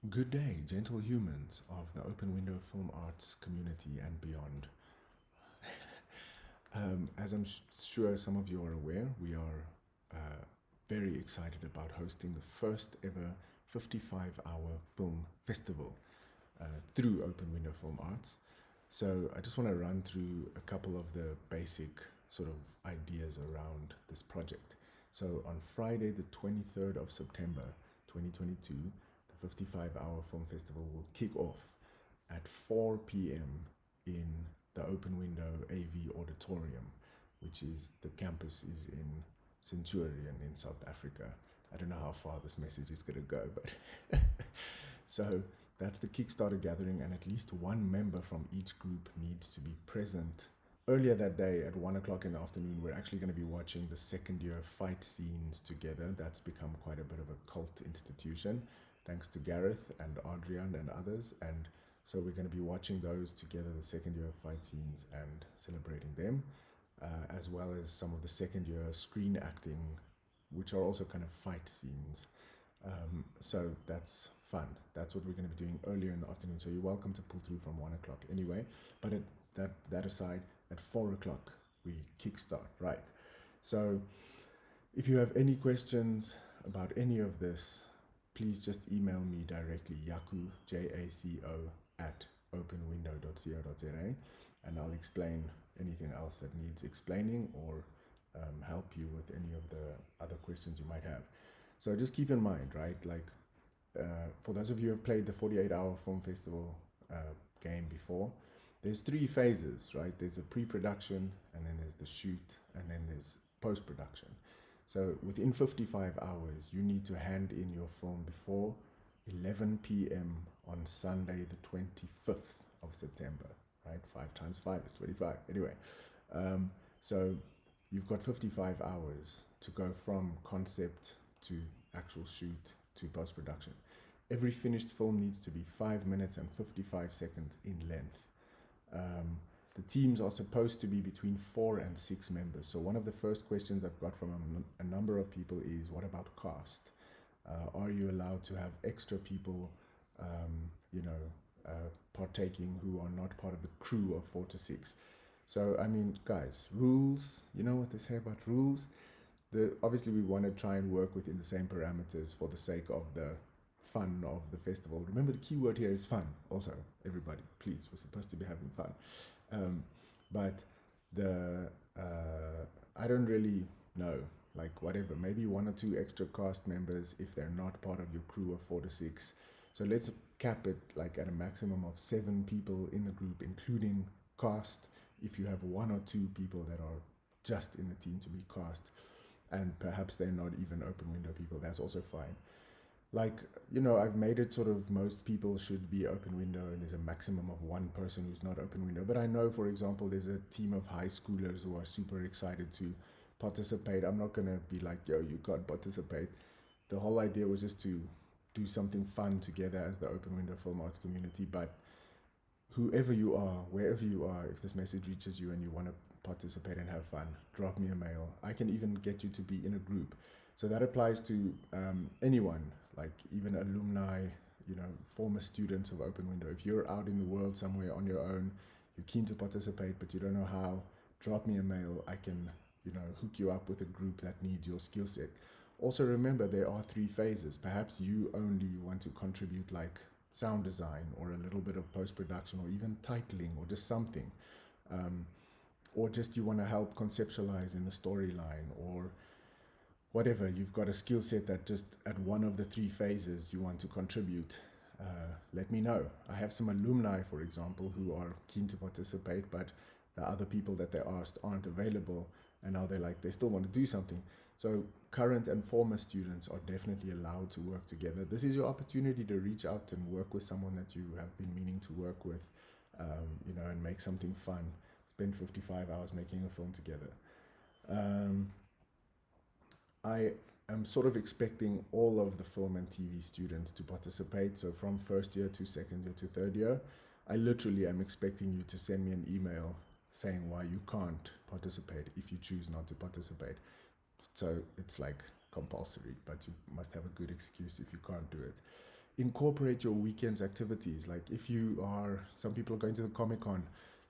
Good day, gentle humans of the Open Window Film Arts community and beyond. As I'm sure some of you are aware, we are very excited about hosting the first ever 55-hour film festival through Open Window Film Arts. So I just want to run through a couple of the basic sort of ideas around this project. So on Friday, the 23rd of September, 2022, the 55-hour film festival will kick off at 4 p.m. in the Open Window AV Auditorium, which is the campus is in Centurion in South Africa. I don't know how far this message is going to go, but so that's the Kickstarter gathering, and at least one member from each group needs to be present. Earlier that day at 1 o'clock in the afternoon, we're actually going to be watching the second year fight scenes together. That's become quite a bit of a cult institution, thanks to Gareth and Adrian and others. And so we're going to be watching those together, the second year fight scenes, and celebrating them, as well as some of the second year screen acting, which are also kind of fight scenes. So that's fun. That's what we're going to be doing earlier in the afternoon. So you're welcome to pull through from 1 o'clock anyway. But that aside, at 4 o'clock, we kickstart, right? So if you have any questions about any of this, please just email me directly, Jaco, Jaco, at openwindow.co.za, and I'll explain anything else that needs explaining or help you with any of the other questions you might have. So just keep in mind, right, like for those of you who have played the 48-hour film festival game before, there's 3 phases, right? There's a pre-production, and then there's the shoot, and then there's post-production. So within 55 hours, you need to hand in your film before 11 p.m. on Sunday, the 25th of September, right? 5 times 5 is 25. Anyway, so you've got 55 hours to go from concept to actual shoot to post-production. Every finished film needs to be 5 minutes and 55 seconds in length. The teams are supposed to be between 4 and 6 members. So one of the first questions I've got from a number of people is, what about cast? Are you allowed to have extra people, partaking who are not part of the crew of 4 to 6? So, I mean, guys, rules, you know what they say about rules? Obviously, we want to try and work within the same parameters for the sake of the fun of the festival. Remember, the key word here is fun. Also, everybody, please, we're supposed to be having fun. But I don't really know, like whatever, maybe 1 or 2 extra cast members if they're not part of your crew of 4 to 6. So let's cap it like at a maximum of 7 people in the group, including cast. If you have 1 or 2 people that are just in the team to be cast, and perhaps they're not even open window people, that's also fine. Like, I've made it sort of most people should be open window, and there's a maximum of 1 person who's not open window. But I know, for example, there's a team of high schoolers who are super excited to participate. I'm not going to be like, yo, you can't participate. The whole idea was just to do something fun together as the Open Window Film Arts community. But whoever you are, wherever you are, if this message reaches you and you want to participate and have fun, drop me a mail. I can even get you to be in a group. So that applies to anyone, like even alumni, former students of Open Window. If you're out in the world somewhere on your own, you're keen to participate, but you don't know how, drop me a mail. I can, hook you up with a group that needs your skill set. Also remember, there are 3 phases. Perhaps you only want to contribute like sound design or a little bit of post-production or even titling or just something. Or just you want to help conceptualize in the storyline or whatever. You've got a skill set that just at one of the 3 phases you want to contribute. Let me know. I have some alumni, for example, who are keen to participate, but the other people that they asked aren't available, and now they still want to do something. So current and former students are definitely allowed to work together. This is your opportunity to reach out and work with someone that you have been meaning to work with, and make something fun. Spend 55 hours making a film together. I am sort of expecting all of the film and TV students to participate. So from first year to second year to third year, I literally am expecting you to send me an email saying why you can't participate if you choose not to participate. So it's like compulsory, but you must have a good excuse if you can't do it. incorporate your weekend's activities. Like if some people are going to the Comic-Con,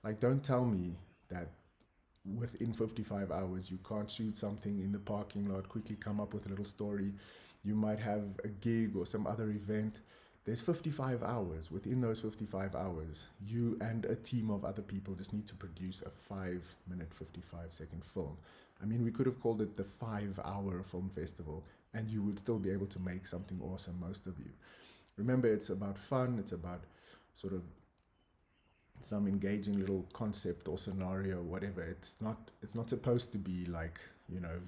like don't tell me that within 55 hours you can't shoot something in the parking lot, quickly come up with a little story. You might have a gig or some other event. There's 55 hours. Within those 55 hours, you and a team of other people just need to produce a 5-minute, 55-second film. I mean, we could have called it the 5-hour film festival, and you would still be able to make something awesome, most of you. Remember, it's about fun. It's about sort of some engaging little concept or scenario, whatever. It's not supposed to be like,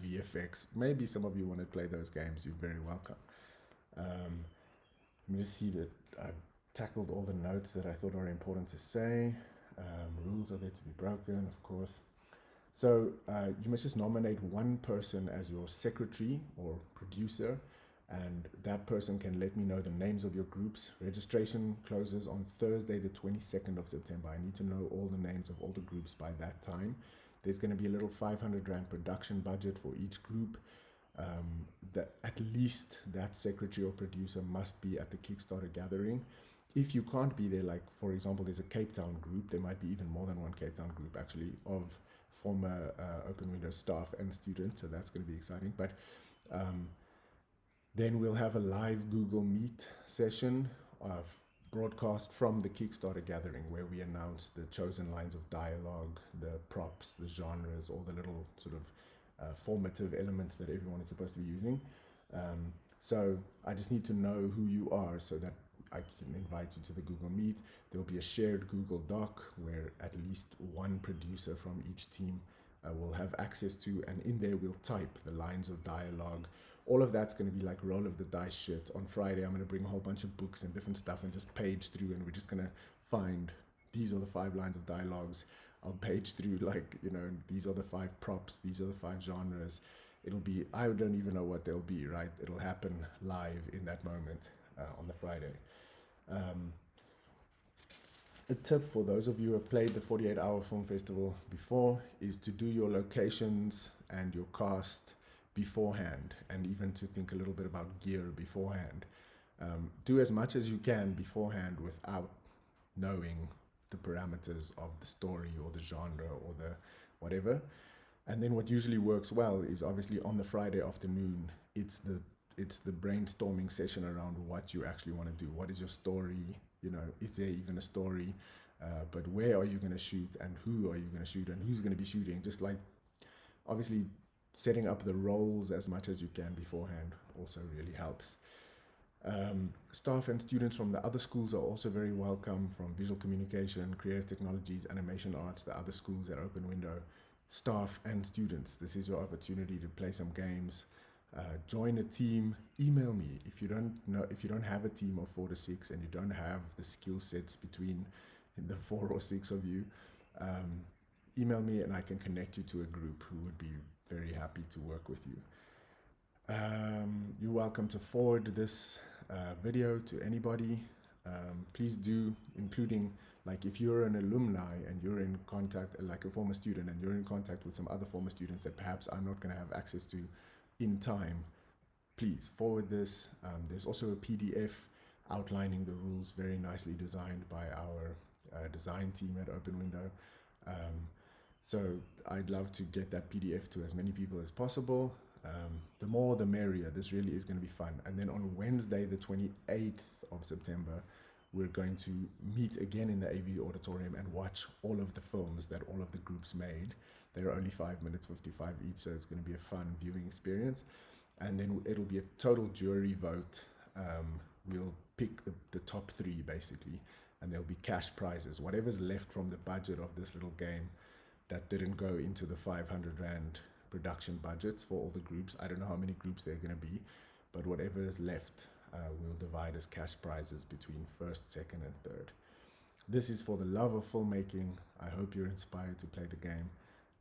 VFX. Maybe some of you want to play those games. You're very welcome. Let me just see that I've tackled all the notes that I thought are important to say. Rules are there to be broken, of course. So you must just nominate one person as your secretary or producer, and that person can let me know the names of your groups. Registration closes on Thursday, the 22nd of September. I need to know all the names of all the groups by that time. There's going to be a little 500 Rand production budget for each group. That at least that secretary or producer must be at the Kickstarter gathering. If you can't be there, like for example, there's a Cape Town group, there might be even more than one Cape Town group actually, of former Open Windows staff and students, so that's going to be exciting. But then we'll have a live Google Meet session of broadcast from the Kickstarter gathering, where we announce the chosen lines of dialogue, the props, the genres, all the little sort of formative elements that everyone is supposed to be using. So I just need to know who you are so that I can invite you to the Google Meet. There'll be a shared Google Doc where at least one producer from each team will have access to, and in there we'll type the lines of dialogue. All of that's going to be like roll of the dice shit. On Friday, I'm going to bring a whole bunch of books and different stuff and just page through, and we're just going to find these are the 5 lines of dialogues. I'll page through these are the 5 props, these are the 5 genres. It'll be, I don't even know what they'll be, right? It'll happen live in that moment on the Friday. A tip for those of you who have played the 48-hour film festival before is to do your locations and your cast beforehand, and even to think a little bit about gear beforehand. Do as much as you can beforehand without knowing the parameters of the story or the genre or the whatever. And then what usually works well is obviously on the Friday afternoon, it's the brainstorming session around what you actually want to do. What is your story? Is there even a story? But where are you going to shoot, and who are you going to shoot, and who's going to be shooting? Just like obviously setting up the roles as much as you can beforehand also really helps. Staff and students from the other schools are also very welcome, from visual communication, creative technologies, animation arts, the other schools at Open Window. Staff and students, this is your opportunity to play some games. Join a team. Email me if you don't have a team of 4 to 6 and you don't have the skill sets between the 4 or 6 of you. Email me and I can connect you to a group who would be very happy to work with you. You're welcome to forward this video to anybody. Please do, including like if you're an alumni and you're in contact, like a former student, and you're in contact with some other former students that perhaps I'm not going to have access to in time, please forward this. There's also a PDF outlining the rules, very nicely designed by our design team at Open Window. So I'd love to get that PDF to as many people as possible. The more the merrier. This really is going to be fun. And then on Wednesday, the 28th of September, we're going to meet again in the AV Auditorium and watch all of the films that all of the groups made. They're only 5 minutes, 55 each, so it's going to be a fun viewing experience. And then it'll be a total jury vote. We'll pick the top 3 basically, and there'll be cash prizes. Whatever's left from the budget of this little game that didn't go into the 500 Rand production budgets for all the groups. I don't know how many groups there are going to be, but whatever is left, we'll divide as cash prizes between first, second, and third. This is for the love of filmmaking. I hope you're inspired to play the game.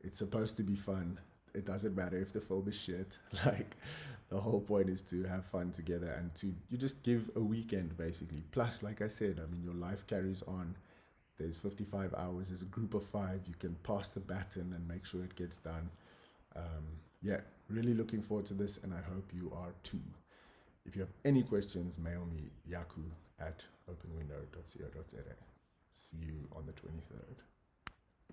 It's supposed to be fun. It doesn't matter if the film is shit. Like, the whole point is to have fun together and you just give a weekend basically. Plus, like I said, I mean, your life carries on. There's 55 hours. There's a group of 5. You can pass the baton and make sure it gets done. Yeah, really looking forward to this, and I hope you are too. If you have any questions, mail me, Jaco at openwindow.co.za. See you on the 23rd.